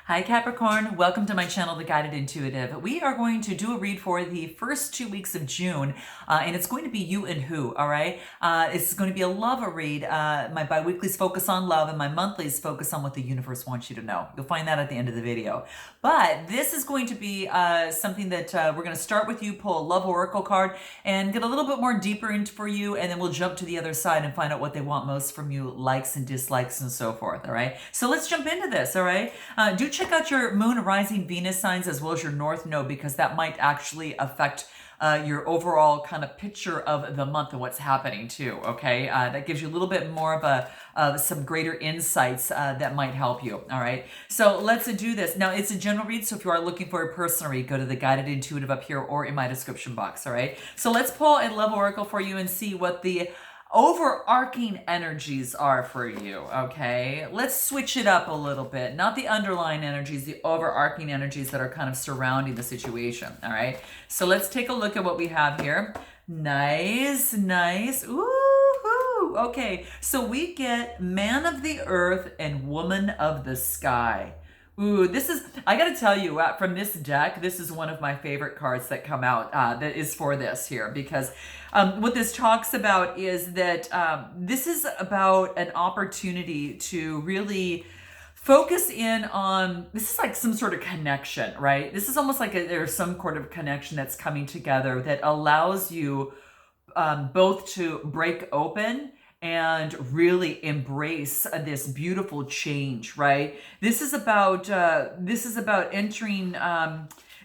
Hi Capricorn, welcome to my channel, The Guided Intuitive. We are going to do a read for the first 2 weeks of June, and it's going to be you and who, all right? It's going to be a love read. My bi-weeklies focus on love, and my monthlies focus on what the universe wants you to know. You'll find that at the end of the video. But this is going to be something that we're going to start with you, pull a love oracle card, and get a little bit more deeper into for you, and then we'll jump to the other side and find out what they want most from you, likes and dislikes and so forth, all right? So let's jump into this, all right? Do check out your moon, rising, Venus signs as well as your north node, because that might actually affect your overall kind of picture of the month and what's happening too, okay? That gives you a little bit more of some greater insights that might help you, all right? So let's do this. Now, it's a general read, so if you are looking for a personal read, go to the Guided Intuitive up here or in my description box, all right? So let's pull a love oracle for you and see what the overarching energies are for you, okay? Let's switch it up a little bit. Not the underlying energies, the overarching energies that are kind of surrounding the situation, all right? So let's take a look at what we have here. Nice, nice. Ooh, okay. So we get man of the earth and woman of the sky. Ooh, this is, I gotta tell you, from this deck, this is one of my favorite cards that come out that is for this here, because what this talks about is that this is about an opportunity to really focus in on, this is like some sort of connection, right? This is almost like there's some sort of connection that's coming together that allows you both to break open and really embrace this beautiful change, right? This is about entering.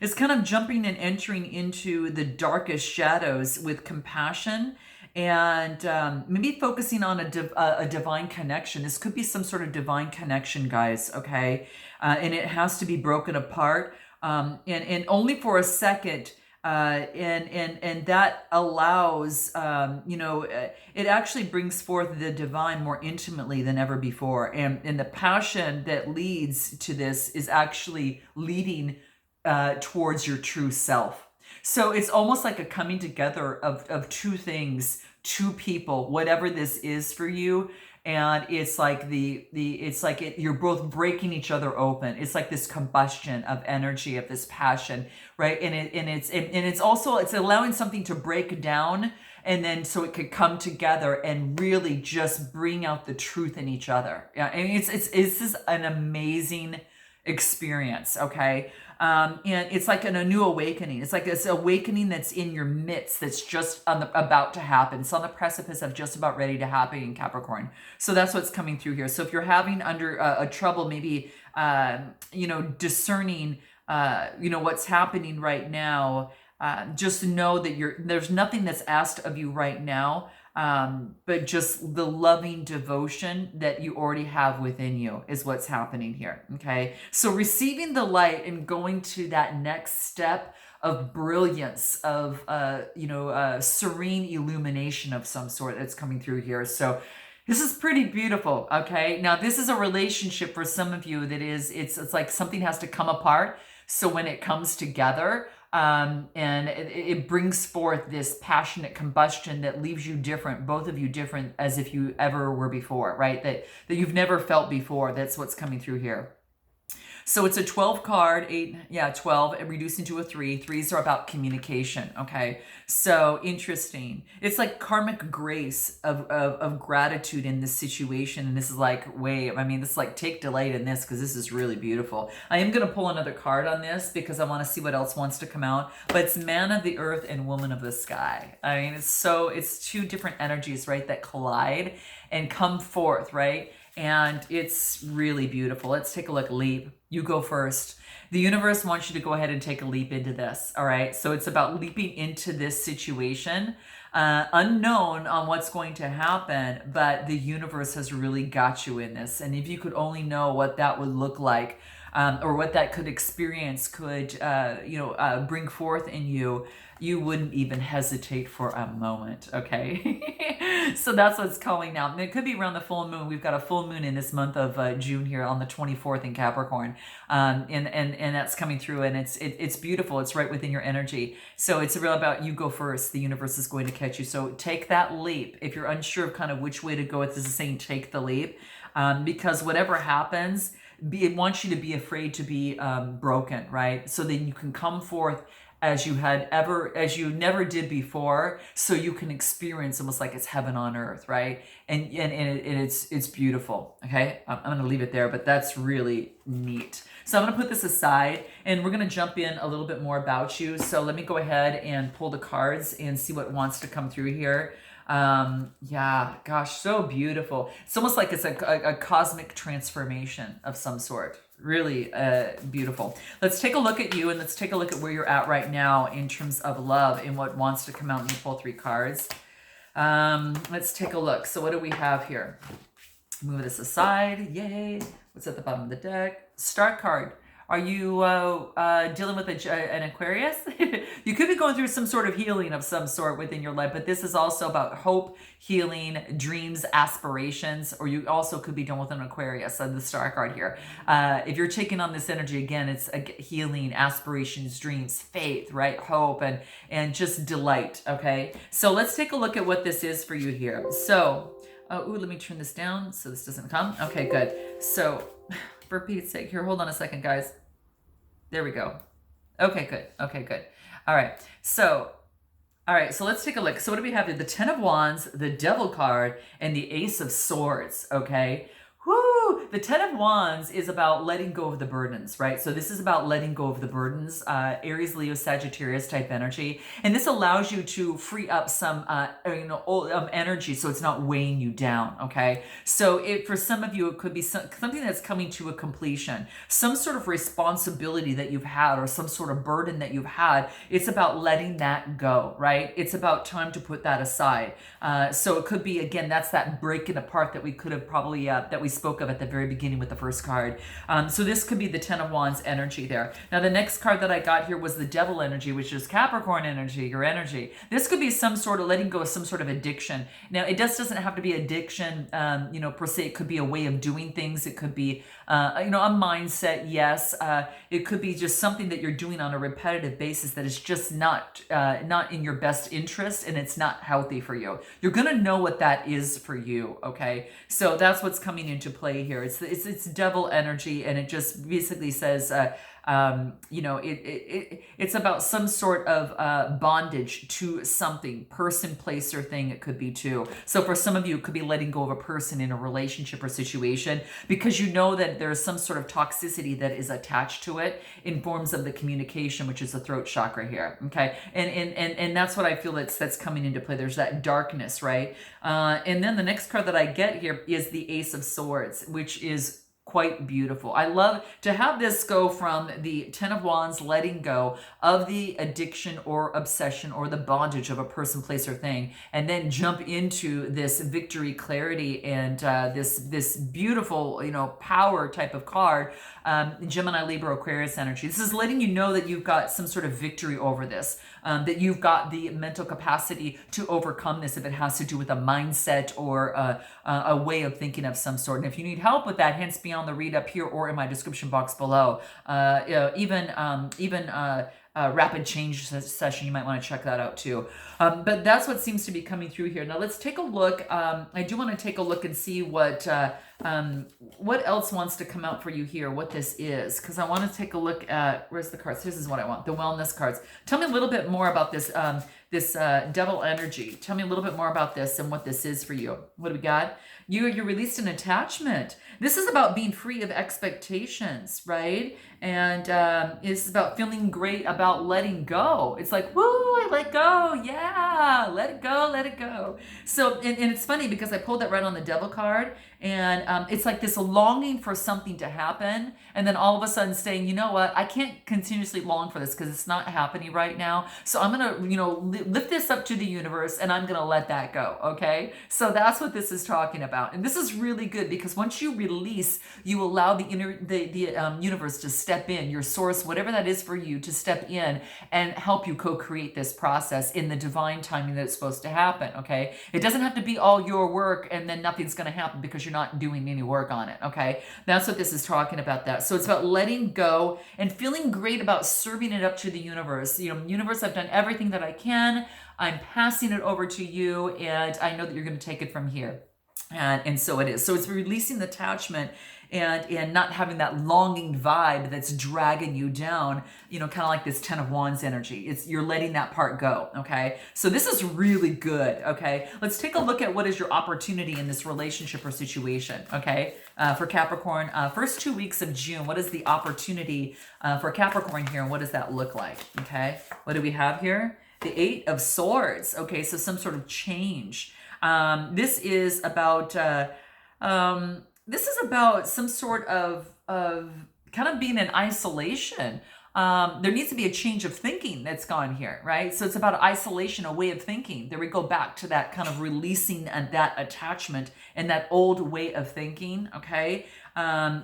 It's kind of jumping and entering into the darkest shadows with compassion, and maybe focusing on a divine connection. This could be some sort of divine connection, guys. Okay, and it has to be broken apart, and only for a second. And that allows, it actually brings forth the divine more intimately than ever before. And the passion that leads to this is actually leading towards your true self. So it's almost like a coming together of two things, two people, whatever this is for you. And it's like you're both breaking each other open. It's like this combustion of energy, of this passion, right? And it's also allowing something to break down, and then so it could come together and really just bring out the truth in each other. Yeah, and this is an amazing experience, okay? And it's like a new awakening. It's like this awakening that's in your midst, that's just about to happen. It's on the precipice of just about ready to happen in Capricorn. So that's what's coming through here. So if you're having under a trouble, maybe, discerning, what's happening right now, just know that there's nothing that's asked of you right now, but just the loving devotion that you already have within you is what's happening here, okay? So receiving the light and going to that next step of brilliance, of, serene illumination of some sort that's coming through here. So this is pretty beautiful, okay? Now, this is a relationship for some of you that it's like something has to come apart. So when it comes together, and it brings forth this passionate combustion that leaves you different, both of you different as if you ever were before, right? That you've never felt before. That's what's coming through here. So it's a 12 card, 12, reducing to a 3. 3s are about communication, okay? So interesting. It's like karmic grace of gratitude in this situation. And this is like, this is like, take delight in this, because this is really beautiful. I am going to pull another card on this because I want to see what else wants to come out. But it's man of the earth and woman of the sky. I mean, it's two different energies, right, that collide and come forth, right? And it's really beautiful. Let's take a look. Leap. You go first. The universe wants you to go ahead and take a leap into this, all right? So it's about leaping into this situation, unknown on what's going to happen, but the universe has really got you in this. And if you could only know what that would look like, or what that could bring forth in you, you wouldn't even hesitate for a moment, okay? So that's what's calling out. And it could be around the full moon. We've got a full moon in this month of June here on the 24th in Capricorn. And that's coming through, and it's beautiful. It's right within your energy. So it's real about you go first. The universe is going to catch you. So take that leap. If you're unsure of kind of which way to go, it's saying take the leap. Because whatever happens, it wants you to be afraid to be broken, right? So then you can come forth as you never did before, so you can experience almost like it's heaven on earth, right? And it's beautiful. Okay, I'm gonna leave it there, but that's really neat. So I'm gonna put this aside, and we're gonna jump in a little bit more about you. So let me go ahead and pull the cards and see what wants to come through here. Yeah, gosh, so beautiful. It's almost like it's a cosmic transformation of some sort. Really beautiful. Let's take a look at you, and let's take a look at where you're at right now in terms of love and what wants to come out. And you pull 3 cards. Let's take a look. So what do we have here? Move this aside. Yay. What's at the bottom of the deck? Star card. Are you dealing with an Aquarius? You could be going through some sort of healing of some sort within your life, but this is also about hope, healing, dreams, aspirations, or you also could be dealing with an Aquarius on the star card here. If you're taking on this energy, again, it's healing, aspirations, dreams, faith, right? Hope, and just delight, okay? So let's take a look at what this is for you here. So, let me turn this down so this doesn't come. Okay, good. So, for Pete's sake, here, hold on a second, guys. There we go. Okay, good. Okay, good. All right. So let's take a look. So what do we have here? The 10 of Wands, the Devil card, and the Ace of Swords, okay? Woo! The 10 of Wands is about letting go of the burdens, right? So this is about letting go of the burdens, Aries, Leo, Sagittarius type energy. And this allows you to free up some, energy so it's not weighing you down, okay? So for some of you, it could be something that's coming to a completion, some sort of responsibility that you've had or some sort of burden that you've had. It's about letting that go, right? It's about time to put that aside. So it could be, again, that's that breaking apart that we could have probably, that we spoke of at the very beginning with the first card. So this could be the 10 of Wands energy there. Now the next card that I got here was the Devil energy, which is Capricorn energy, your energy. This could be some sort of letting go of some sort of addiction. Now it doesn't have to be addiction, per se. It could be a way of doing things. It could be, a mindset. Yes. It could be just something that you're doing on a repetitive basis that is just not in your best interest, and it's not healthy for you. You're going to know what that is for you. Okay. So that's what's coming into play here. It's Devil energy, and it just basically says, it's about some sort of bondage to something, person, place, or thing. It could be too. So for some of you, it could be letting go of a person in a relationship or situation because you know that there's some sort of toxicity that is attached to it in forms of the communication, which is the throat chakra here. Okay, and that's what I feel that's coming into play. There's that darkness, right? And then the next card that I get here is the Ace of Swords, which is quite beautiful. I love to have this go from the 10 of Wands, letting go of the addiction or obsession or the bondage of a person, place, or thing, and then jump into this victory, clarity, and this beautiful, power type of card. Gemini, Libra, Aquarius energy. This is letting you know that you've got some sort of victory over this, that you've got the mental capacity to overcome this if it has to do with a mindset or a way of thinking of some sort. And if you need help with that, hence be on the read up here or in my description box below. Even rapid change session, you might want to check that out too. But that's what seems to be coming through here. Now let's take a look. I do want to take a look and see what else wants to come out for you here, what this is, because I want to take a look at, where's the cards? This is what I want, the wellness cards. Tell me a little bit more about this, this Devil energy. Tell me a little bit more about this and what this is for you. What do we got? You released an attachment. This is about being free of expectations, right? And it's about feeling great about letting go. It's like, woo, I let go. Yeah, let it go, let it go. So, and it's funny because I pulled that right on the Devil card. And it's like this longing for something to happen. And then all of a sudden saying, you know what, I can't continuously long for this because it's not happening right now. So I'm going to, lift this up to the universe and I'm going to let that go. Okay. So that's what this is talking about. And this is really good because once you release, you allow the universe to step in, your source, whatever that is for you, to step in and help you co-create this process in the divine timing that it's supposed to happen. Okay. It doesn't have to be all your work and then nothing's going to happen because you're not doing any work on it. Okay. That's what this is talking about. That. So it's about letting go and feeling great about serving it up to the universe. Universe, I've done everything that I can. I'm passing it over to you and I know that you're going to take it from here. And so it is. So it's releasing the attachment and not having that longing vibe that's dragging you down, you know, kind of like this 10 of Wands energy. You're letting that part go, okay? So this is really good, okay? Let's take a look at what is your opportunity in this relationship or situation, okay? For Capricorn, first 2 weeks of June, what is the opportunity for Capricorn here, and what does that look like, okay? What do we have here? The 8 of Swords, okay? So some sort of change. This is about some sort of kind of being in isolation. There needs to be a change of thinking that's gone here, right? So it's about isolation, a way of thinking. There we go back to that kind of releasing that attachment and that old way of thinking, okay?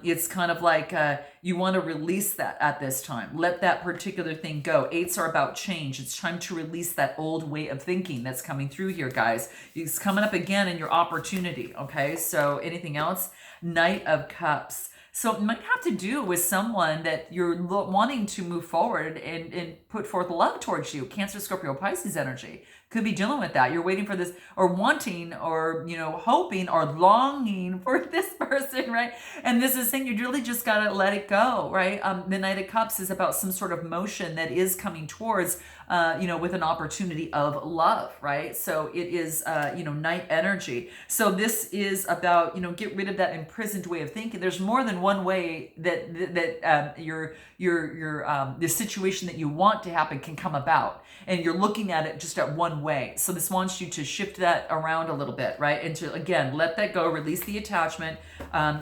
It's kind of like you want to release that at this time. Let that particular thing go. 8s are about change. It's time to release that old way of thinking that's coming through here, guys. It's coming up again in your opportunity, okay? So anything else? Knight of Cups. So it might have to do with someone that you're wanting to move forward and put forth love towards you. Cancer, Scorpio, Pisces energy. Could be dealing with that. You're waiting for this, or wanting, or, you know, hoping or longing for this person, right? And this is saying you really just got to let it go, right? The Knight of Cups is about some sort of motion that is coming towards, you know, with an opportunity of love, right? So it is, you know, Knight energy. So this is about, you know, get rid of that imprisoned way of thinking. There's more than one way that the situation that you want to happen can come about, and you're looking at it just at one way. So this wants you to shift that around a little bit, right? And to, again, let that go, release the attachment,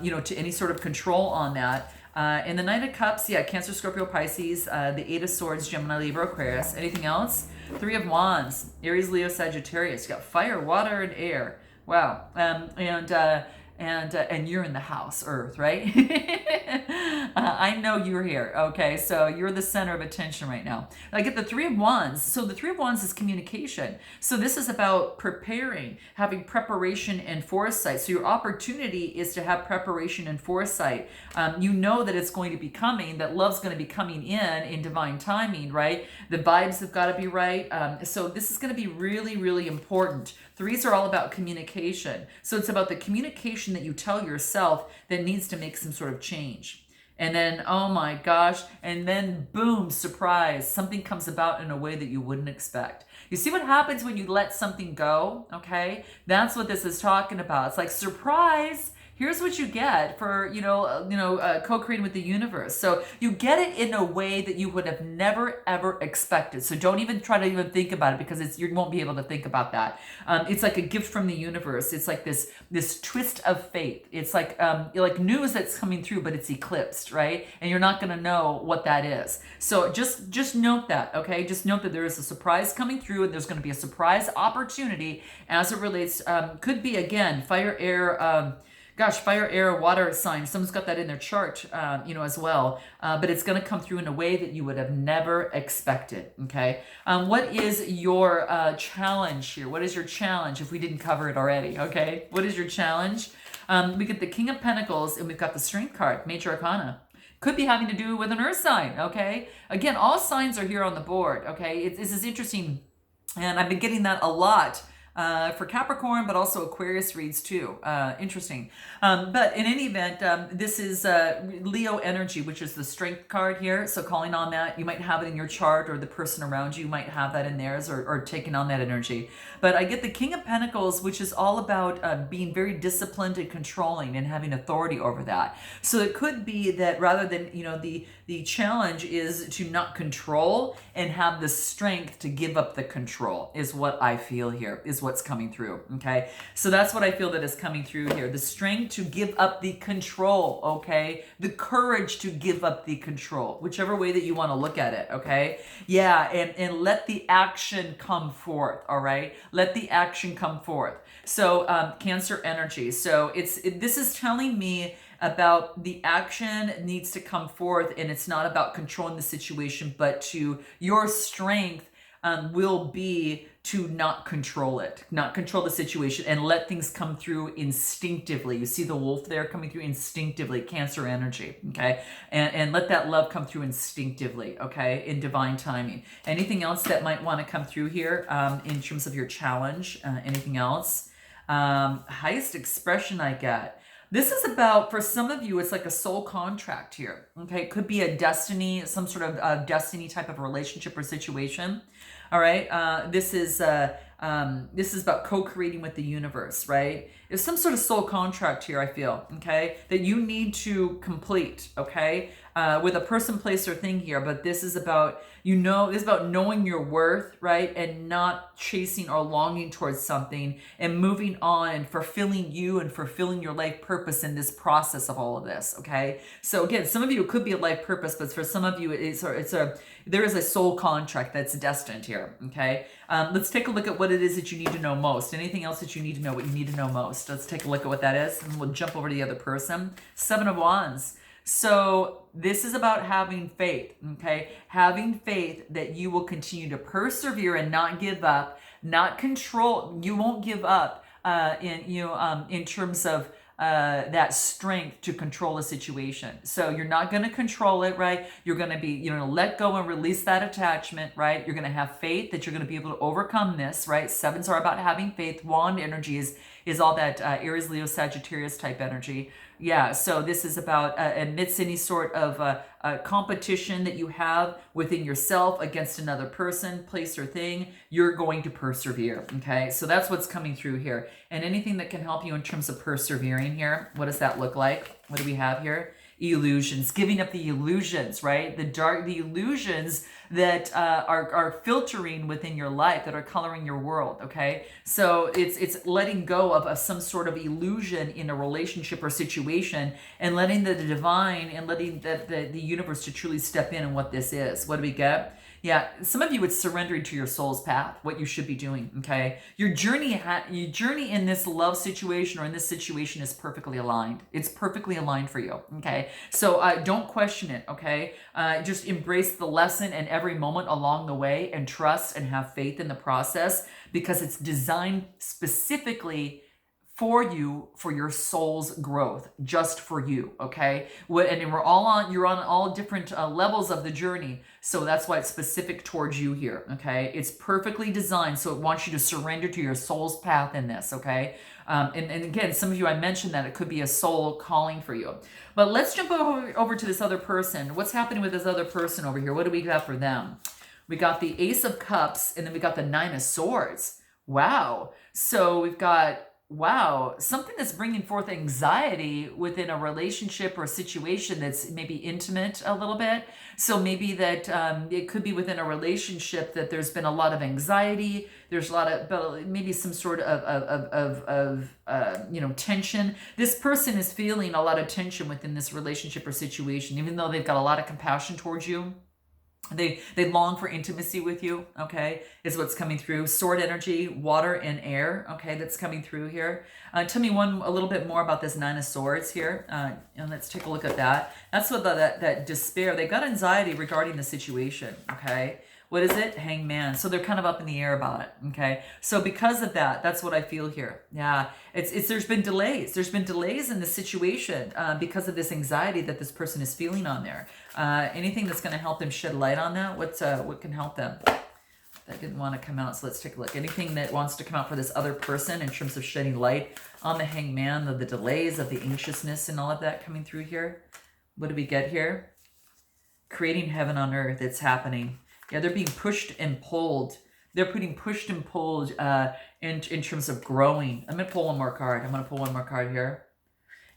you know, to any sort of control on that. And the Knight of Cups, yeah, Cancer, Scorpio, Pisces, the 8 of Swords, Gemini, Libra, Aquarius. Anything else? 3 of Wands, Aries, Leo, Sagittarius. You got fire, water, and air. Wow. And you're in the house, Earth, right? I know you're here, okay? So you're the center of attention right now. I get the 3 of Wands. So the 3 of Wands is communication. So this is about preparing, having preparation and foresight. So your opportunity is to have preparation and foresight. You know that it's going to be coming, that love's going to be coming in divine timing, right? The vibes have got to be right. So this is going to be really, really important. 3s are all about communication. So it's about the communication that you tell yourself that needs to make some sort of change. And then, oh my gosh, and then boom, surprise, something comes about in a way that you wouldn't expect. You see what happens when you let something go, okay? That's what this is talking about. It's like, surprise, here's what you get for, co-creating with the universe. So you get it in a way that you would have never, ever expected. So don't even try to even think about it, because you won't be able to think about that. It's like a gift from the universe. It's like this twist of fate. It's like news that's coming through, but it's eclipsed, right? And you're not going to know what that is. So just note that, okay? Just note that there is a surprise coming through, and there's going to be a surprise opportunity as it relates, could be, again, fire, air, fire, air, water sign. Someone's got that in their chart, as well. But it's going to come through in a way that you would have never expected, okay? What is your challenge here? What is your challenge, if we didn't cover it already, okay? What is your challenge? We get the King of Pentacles, and we've got the Strength card, Major Arcana. Could be having to do with an earth sign, okay? Again, all signs are here on the board, okay? This is interesting, and I've been getting that a lot for Capricorn, but also Aquarius reads too. Interesting. But in any event, this is Leo energy, which is the Strength card here. So calling on that, you might have it in your chart, or the person around you might have that in theirs, or taking on that energy. But I get the King of Pentacles, which is all about being very disciplined and controlling and having authority over that. So it could be that rather than, the challenge is to not control and have the strength to give up the control, is what I feel here, is what's coming through, okay? So that's what I feel that is coming through here. The strength to give up the control, okay? The courage to give up the control, whichever way that you want to look at it, okay? Yeah, and let the action come forth, all right? Let the action come forth. So Cancer energy. So this is telling me about the action needs to come forth, and it's not about controlling the situation, but to your strength will be to not control it, not control the situation, and let things come through instinctively. You see the wolf there coming through instinctively, Cancer energy, okay? And let that love come through instinctively, okay, in divine timing. Anything else that might want to come through here in terms of your challenge? Anything else? Highest expression I get. This is about, for some of you, it's like a soul contract here. Okay, it could be a destiny, some sort of destiny type of relationship or situation. All right, this is about co-creating with the universe, right? There's some sort of soul contract here, I feel, okay, that you need to complete, okay, with a person, place, or thing here. But this is about, this is about knowing your worth, right, and not chasing or longing towards something, and moving on and fulfilling you and fulfilling your life purpose in this process of all of this, okay? So again, some of you, it could be a life purpose, but for some of you, there is a soul contract that's destined here, okay? Let's take a look at what it is that you need to know most. Anything else that you need to know, what you need to know most? Let's take a look at what that is, and we'll jump over to the other person. 7 of Wands. So this is about having faith, okay? Having faith that you will continue to persevere and not give up, not control. You won't give up in terms of that strength to control a situation. So you're not going to control it, right? You're going to be, let go and release that attachment, right? You're going to have faith that you're going to be able to overcome this, right? Sevens are about having faith. Wand energy is all that Aries, Leo, Sagittarius type energy. Yeah, so this is about amidst any sort of competition that you have within yourself against another person, place, or thing, you're going to persevere, okay? So that's what's coming through here. And anything that can help you in terms of persevering here, what does that look like? What do we have here? Illusions, giving up the illusions, right? The illusions that are filtering within your life, that are coloring your world, okay? So it's letting go of some sort of illusion in a relationship or situation, and letting the divine and letting the universe to truly step in what this is. What do we get? Yeah, some of you, it's surrendering to your soul's path, what you should be doing, okay? Your journey in this love situation or in this situation is perfectly aligned. It's perfectly aligned for you, okay? So don't question it, okay? Just embrace the lesson and every moment along the way, and trust and have faith in the process, because it's designed specifically for you, for your soul's growth, just for you, okay? And you're on all different levels of the journey, so that's why it's specific towards you here, okay? It's perfectly designed, so it wants you to surrender to your soul's path in this, okay? And again, some of you, I mentioned that it could be a soul calling for you. But let's jump over to this other person. What's happening with this other person over here? What do we got for them? We got the Ace of Cups, and then we got the 9 of Swords. Wow. So we've got, something that's bringing forth anxiety within a relationship or a situation that's maybe intimate a little bit. So maybe that it could be within a relationship that there's been a lot of anxiety. There's a lot of, maybe some sort of tension. This person is feeling a lot of tension within this relationship or situation, even though they've got a lot of compassion towards you. They long for intimacy with you, okay, is what's coming through. Sword energy, water and air, okay, that's coming through here. Tell me a little bit more about this 9 of Swords here, and let's take a look at that. That's what that despair, they got anxiety regarding the situation, okay. What is it? Hangman. So they're kind of up in the air about it, okay? So because of that, that's what I feel here. Yeah, there's been delays. There's been delays in the situation because of this anxiety that this person is feeling on there. Anything that's going to help them shed light on that? What can help them? That didn't want to come out, so let's take a look. Anything that wants to come out for this other person in terms of shedding light on the Hangman, the delays, of the anxiousness and all of that coming through here. What do we get here? Creating heaven on earth. It's happening. Yeah, they're being pushed and pulled. They're putting pushed and pulled in terms of growing. I'm going to pull one more card. I'm going to pull one more card here.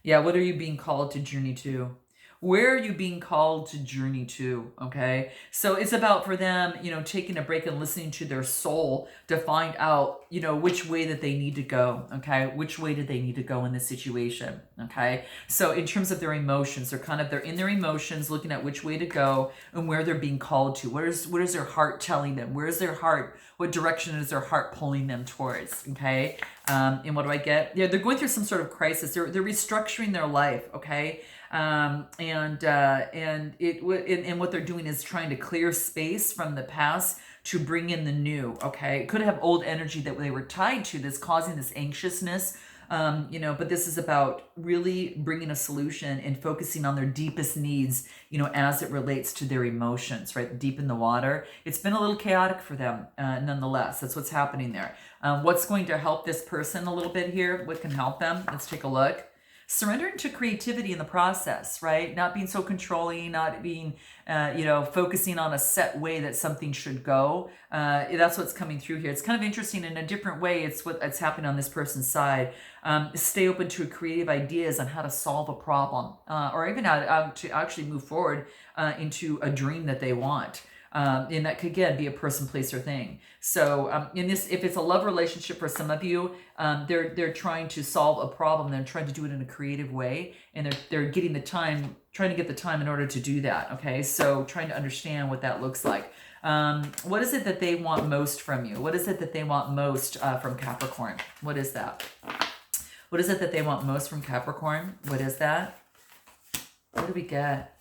Yeah, what are you being called to journey to? Where are you being called to journey to? Okay, so it's about for them, taking a break and listening to their soul to find out, which way that they need to go. Okay, which way did they need to go in this situation? Okay, so in terms of their emotions, they're in their emotions, looking at which way to go and where they're being called to. What is their heart telling them? Where's their heart? What direction is their heart pulling them towards? Okay, and what do I get? Yeah, they're going through some sort of crisis. They're restructuring their life. Okay. And what they're doing is trying to clear space from the past to bring in the new. Okay, it could have old energy that they were tied to that's causing this anxiousness. But this is about really bringing a solution and focusing on their deepest needs, as it relates to their emotions, right? Deep in the water. It's been a little chaotic for them, nonetheless. That's what's happening there. What's going to help this person a little bit here? What can help them? Let's take a look. surrendering to creativity in the process, right? Not being so controlling, not being, focusing on a set way that something should go. That's what's coming through here. It's kind of interesting in a different way. It's what's happening on this person's side. Stay open to creative ideas on how to solve a problem, or even how to actually move forward into a dream that they want. And that could, again, be a person, place, or thing. So in this, if it's a love relationship for some of you, they're trying to solve a problem. They're trying to do it in a creative way, and they're getting the time, trying to get the time in order to do that. Okay, so trying to understand what that looks like. What is it that they want most from you? What is it that they want most from Capricorn? What is that? What is it that they want most from Capricorn? What is that? What do we get?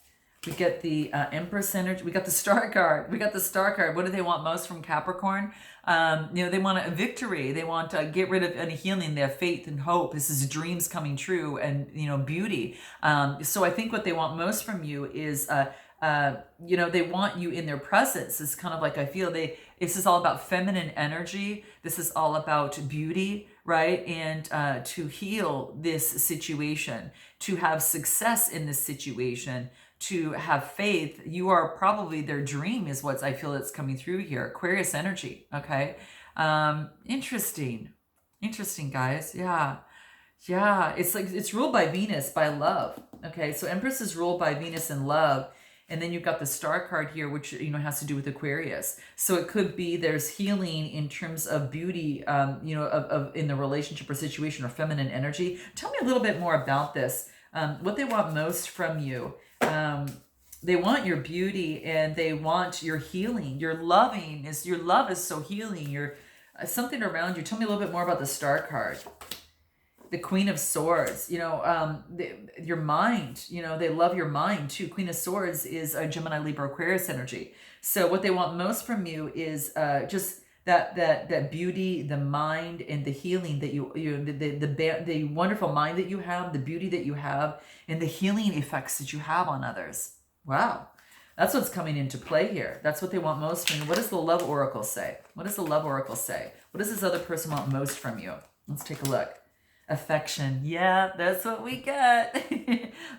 We get the Empress energy. We got the Star card. We got the Star card. What do they want most from Capricorn? They want a victory. They want to get rid of any healing. They have faith and hope. This is dreams coming true and, beauty. So I think what they want most from you is, they want you in their presence. It's kind of like, I feel this is all about feminine energy. This is all about beauty, right? And to heal this situation, to have success in this situation, to have faith. You are probably their dream is what I feel that's coming through here. Aquarius energy. Okay. Interesting, guys. Yeah. It's like, it's ruled by Venus, by love. Okay. So Empress is ruled by Venus and love. And then you've got the Star card here, which, has to do with Aquarius. So it could be there's healing in terms of beauty, of in the relationship or situation or feminine energy. Tell me a little bit more about this. What they want most from you. They want your beauty and they want your healing. Your love is so healing. You're something around you. Tell me a little bit more about the Star card. The Queen of Swords, your mind, they love your mind too. Queen of Swords is a Gemini, Libra, Aquarius energy. So what they want most from you is just that beauty, the mind, and the healing that the wonderful mind that you have, the beauty that you have, and the healing effects that you have on others. Wow. That's what's coming into play here. That's what they want most from you. What does the Love Oracle say? What does the Love Oracle say? What does this other person want most from you? Let's take a look. Affection. Yeah, that's what we get.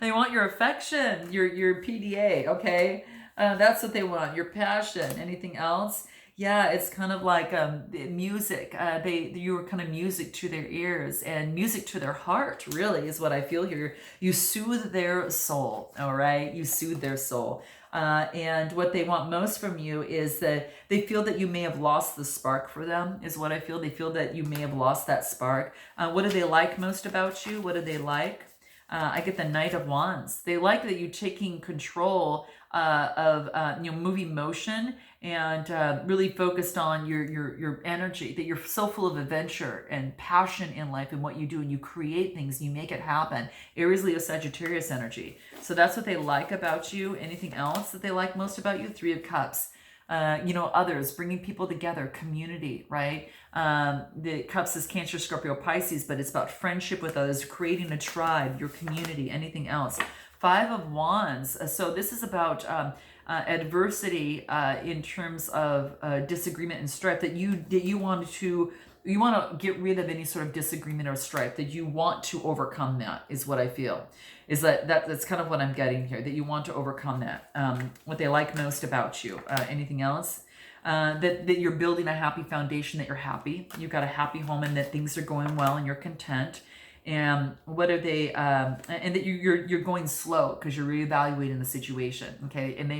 They want your affection, your PDA, okay? That's what they want, your passion. Anything else? Yeah, it's kind of like music. You were kind of music to their ears and music to their heart, really, is what I feel here. You soothe their soul, all right? You soothe their soul. And what they want most from you is that they feel that you may have lost the spark for them, is what I feel. They feel that you may have lost that spark. What do they like most about you? What do they like? I get the Knight of Wands. They like that you're taking control of moving motion and really focused on your energy, that you're so full of adventure and passion in life and what you do, and you create things, you make it happen. Aries, Leo, Sagittarius energy. So that's what they like about you. Anything else that they like most about you? Three of Cups. Others, bringing people together, community, right? The Cups is Cancer, Scorpio, Pisces, but it's about friendship with others, creating a tribe, your community. Anything else? Five of Wands. So this is about adversity in terms of disagreement and strife, that you want to get rid of any sort of disagreement or strife, that you want to overcome. That is what I feel. Is that's kind of what I'm getting here, that you want to overcome that. What they like most about you. Anything else? That you're building a happy foundation, that you're happy. You've got a happy home and that things are going well and you're content. And what are they? And that you're going slow because you're reevaluating the situation. Okay, and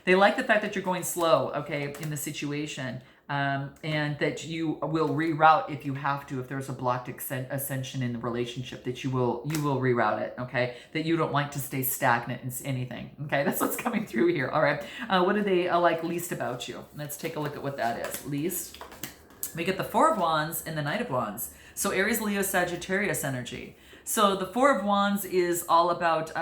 they like the fact that you're going slow. Okay, in the situation. And that you will reroute if you have to, if there's a blocked ascension in the relationship, that you will reroute it, okay? That you don't like to stay stagnant in anything, okay? That's what's coming through here, all right? What do they like least about you? Let's take a look at what that is. Least. We get the Four of Wands and the Knight of Wands. So Aries, Leo, Sagittarius energy. So the Four of Wands is all about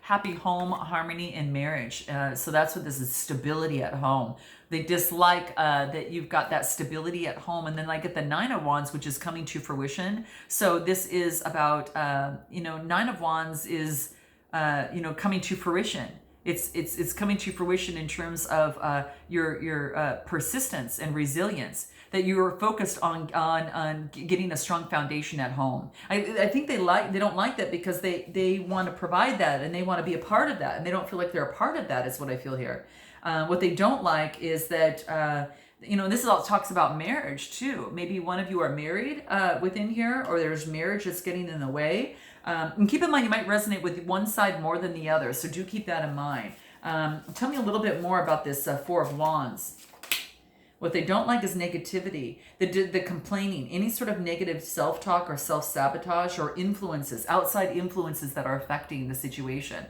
happy home, harmony, and marriage. So that's what this is, stability at home. They dislike that you've got that stability at home. And then I get the Nine of Wands, which is coming to fruition. So this is about, Nine of Wands is, coming to fruition. It's coming to fruition in terms of your persistence and resilience, that you are focused on getting a strong foundation at home. I think they don't like that because they want to provide that and they want to be a part of that, and they don't feel like they're a part of that, is what I feel here. What they don't like is that this all talks about marriage too. Maybe one of you are married within here, or there's marriage that's getting in the way. And keep in mind, you might resonate with one side more than the other, so do keep that in mind. Tell me a little bit more about this Four of Wands. What they don't like is negativity, the complaining, any sort of negative self-talk or self-sabotage, or influences, outside influences that are affecting the situation.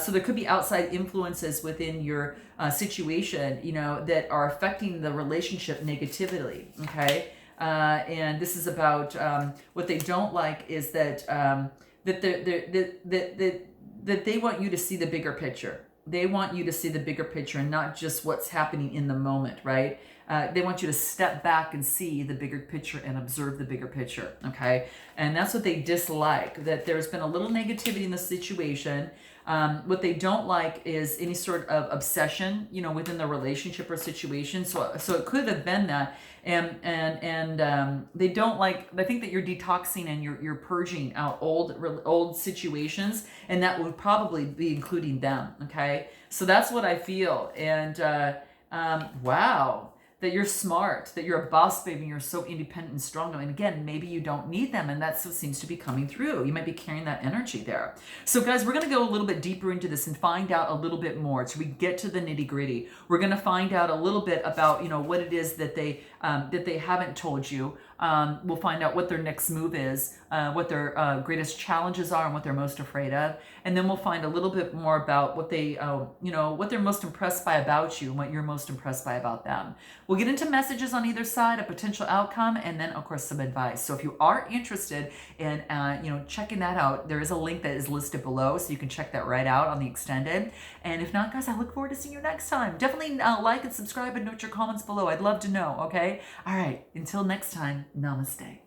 So there could be outside influences within your situation, that are affecting the relationship negatively, okay? And this is about what they don't like is that that they want you to see the bigger picture. They want you to see the bigger picture and not just what's happening in the moment, right? They want you to step back and see the bigger picture and observe the bigger picture, okay? And that's what they dislike, that there's been a little negativity in the situation. What they don't like is any sort of obsession, within the relationship or situation. So it could have been that, and they don't like. I think that you're detoxing and you're purging out old situations, and that would probably be including them. Okay, so that's what I feel. And wow. That you're smart, that you're a boss baby, and you're so independent and strong. And again, maybe you don't need them, and that's what seems to be coming through. You might be carrying that energy there. So guys, we're going to go a little bit deeper into this and find out a little bit more. So we get to the nitty gritty. We're going to find out a little bit about, what it is that they haven't told you. We'll find out what their next move is, what their greatest challenges are, and what they're most afraid of. And then we'll find a little bit more about what they, what they're most impressed by about you and what you're most impressed by about them. We'll get into messages on either side, a potential outcome, and then, of course, some advice. So if you are interested in, checking that out, there is a link that is listed below, so you can check that right out on the extended. And if not, guys, I look forward to seeing you next time. Definitely like and subscribe and note your comments below. I'd love to know, okay? All right, until next time, namaste.